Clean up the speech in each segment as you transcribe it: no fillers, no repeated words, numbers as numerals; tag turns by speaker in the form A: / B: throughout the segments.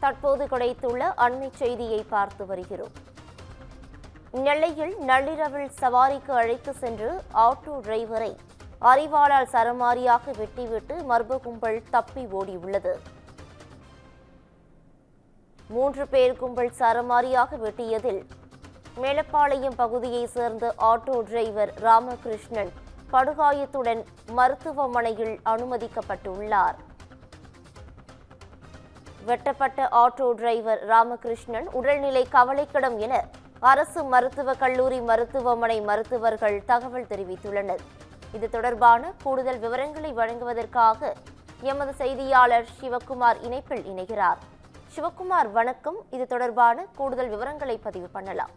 A: தற்போது கிடைத்துள்ள அண்மை செய்தியை பார்த்து வருகிறோம். நெல்லையில் நள்ளிரவில் சவாரிக்கு அழைத்து சென்று ஆட்டோ டிரைவரை அரிவாளால் சரமாரியாக வெட்டிவிட்டு மர்ம கும்பல் தப்பி ஓடியுள்ளது. 3 பேர் கும்பல் சரமாரியாக வெட்டியதில் மேலப்பாளையம் பகுதியைச் சேர்ந்த ஆட்டோ டிரைவர் ராமகிருஷ்ணன் படுகாயத்துடன் மருத்துவமனையில் அனுமதிக்கப்பட்டுள்ளார். வெட்டப்பட்ட ஆட்டோ டிரைவர் ராமகிருஷ்ணன் உடல்நிலை கவலைக்கிடம் என அரசு மருத்துவக் கல்லூரி மருத்துவமனை மருத்துவர்கள் தகவல் தெரிவித்துள்ளனர். இது தொடர்பான கூடுதல் விவரங்களை வழங்குவதற்காக எமது செய்தியாளர் சிவக்குமார் இணைப்பில் இணைகிறார். சிவக்குமார், வணக்கம். இது தொடர்பான கூடுதல் விவரங்களை பதிவு பண்ணலாம்.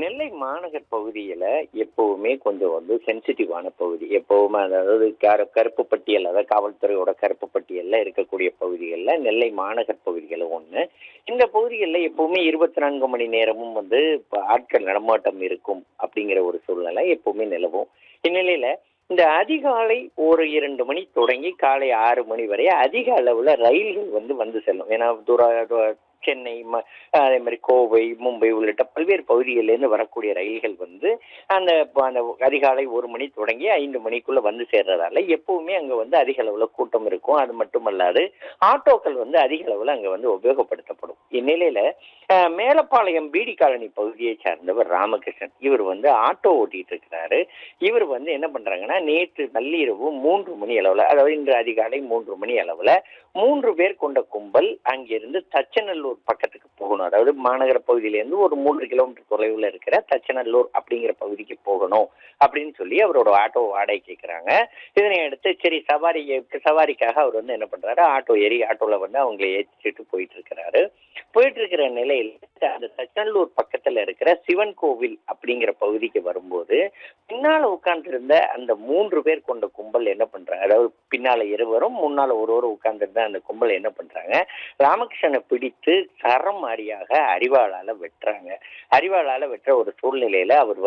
B: நெல்லை மாநகர் பகுதியில எப்பவுமே கொஞ்சம் சென்சிட்டிவான பகுதி. எப்பவுமே அதாவது கருப்பு பட்டியல், அதாவது காவல்துறையோட கருப்பு பட்டியல்ல இருக்கக்கூடிய பகுதிகளில் நெல்லை மாநகர் பகுதிகளும் ஒண்ணு. இந்த பகுதிகளில் எப்பவுமே 24 மணி நேரமும் ஆட்கள் நடமாட்டம் இருக்கும் அப்படிங்கிற ஒரு சூழ்நிலை எப்பவுமே நிலவும். இந்நிலையில இந்த அதிகாலை 1-2 மணி தொடங்கி காலை 6 மணி வரை அதிக அளவுல ரயில்கள் வந்து செல்லும். ஏன்னா சென்னை, அதே மாதிரி கோவை, மும்பை உள்ளிட்ட பல்வேறு பகுதிகளிலிருந்து வரக்கூடிய ரயில்கள் அந்த அதிகாலை 1 மணி தொடங்கி 5 மணிக்குள்ள வந்து சேர்றதால எப்பவுமே அங்க அதிக அளவுல கூட்டம் இருக்கும். அது மட்டுமல்லாது ஆட்டோக்கள் அதிக அளவுல அங்க உபயோகப்படுத்தப்படும். இந்நிலையில மேலப்பாளையம் பீடி காலனி பகுதியை சார்ந்தவர் ராமகிருஷ்ணன். இவர் ஆட்டோ ஓட்டிட்டு இருக்கிறாரு. இவர் என்ன பண்றாங்கன்னா, நேற்று நள்ளிரவு 3 மணி அளவுல, அதாவது இன்று அதிகாலை 3 மணி அளவுல 3 பேர் கொண்ட கும்பல் அங்கிருந்து தச்சநல்லூர் பக்கத்துக்கு போகணும். அதாவது மாநகர பகுதியிலேருந்து ஒரு 3 கிலோமீட்டர் தொலைவில் இருக்கிற தச்சநல்லூர் அப்படிங்கிற பகுதிக்கு போகணும் அப்படின்னு சொல்லி அவரோட ஆட்டோ வாடகை கேட்கிறாங்க. இதனை அடுத்து சரி சவாரிக்காக அவர் என்ன பண்றாரு, ஆட்டோ ஏறி ஆட்டோல அவங்களை ஏற்றிட்டு போயிட்டு இருக்கிற நிலையில் அந்த தச்சநல்லூர் பக்கத்துல இருக்கிற சிவன் கோவில் அப்படிங்கிற பகுதிக்கு வரும்போது பின்னால உட்கார்ந்து இருந்த அந்த 3 பேர் கொண்ட கும்பல் என்ன பண்றாங்க, அதாவது பின்னால இருவரும் முன்னால ஒருவரும் உட்கார்ந்து இருந்த அந்த கும்பல் என்ன பண்றாங்க, ராமகிருஷ்ணனை பிடித்து சரமாரியாக அரிவாளால வெட்டுறாங்க. அரிவாளால வெட்டுற ஒரு சூழ்நிலையில அவர்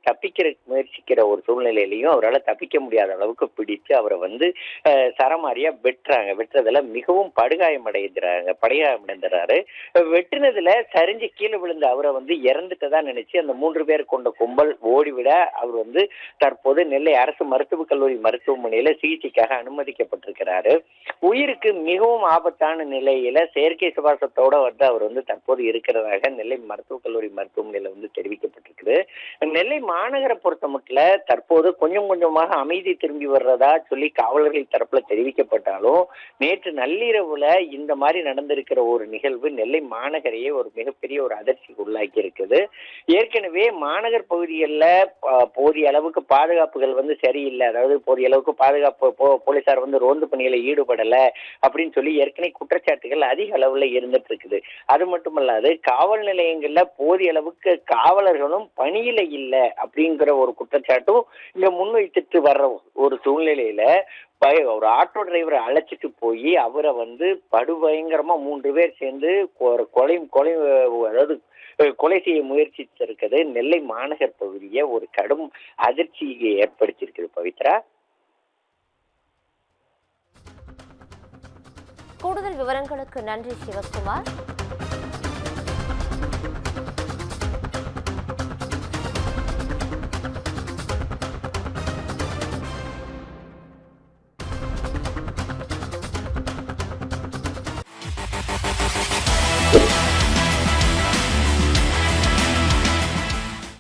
B: தப்பிக்கிற முயற்சிக்கிற ஒரு சூழ்நிலையிலையும் அவரால் தப்பிக்க முடியாத அளவுக்கு பிடித்து அவரை சரமாரியா வெட்டுறாங்க. வெட்டுறதுல மிகவும் படுகாயமடைந்துறாரு. வெட்டினதுல சரிஞ்சு கீழே விழுந்த அவரை இறந்துட்டதா நினைச்சு அந்த 3 பேர் கொண்ட கும்பல் ஓடிவிட அவர் தற்போது நெல்லை அரசு மருத்துவக் கல்லூரி மருத்துவமனையில சிகிச்சைக்காக அனுமதிக்கப்பட்டிருக்கிறாரு. உயிருக்கு மிகவும் ஆபத்தான நிலையில செயற்கை சுவாசத்தோட அவர் தற்போது இருக்கிறதாக நெல்லை மருத்துவக் கல்லூரி மருத்துவமனையில தெரிவிக்கப்பட்டிருக்குது. நெல்லை மாநகரை பொறுத்த மட்டும் தற்போது கொஞ்சம் கொஞ்சமாக அமைதி திரும்பி வர்றதா சொல்லி காவலர்கள் தரப்புல தெரிவிக்கப்பட்டாலும் நேற்று நள்ளிரவுல இந்த மாதிரி நடந்திருக்கிற ஒரு நிகழ்வு நெல்லை மாநகரையே ஒரு மிகப்பெரிய ஒரு அதிர்ச்சிக்கு உள்ளாக்கி இருக்குது. ஏற்கனவே மாநகர் பகுதிகளில் போதிய அளவுக்கு பாதுகாப்புகள் சரியில்லை, அதாவது போதிய அளவுக்கு பாதுகாப்பு போலீசார் ரோந்து பணிகளை ஈடுபடல அப்படின்னு சொல்லி ஏற்கனவே குற்றச்சாட்டுகள் அதிக அளவுல இருந்துட்டு இருக்குது. அது மட்டுமல்லாது காவல் நிலையங்கள்ல போதிய அளவுக்கு காவலர்களும் பணியில இல்லை அப்படிங்கிற ஒரு குற்றச்சாட்டும் இங்க முன்வைத்துட்டு வர்ற ஒரு சூழ்நிலையில ஒரு ஆட்டோ டிரைவரை அழைச்சிட்டு போய் அவரை படுபயங்கரமா 3 பேர் சேர்ந்து கொலை செய்ய முயற்சித்திருக்கிறது நெல்லை மாநகர் பகுதியை ஒரு கடும் அதிர்ச்சியை ஏற்படுத்தியிருக்குது. பவித்ரா,
A: கூடுதல் விவரங்களுக்கு நன்றி சிவக்குமார்.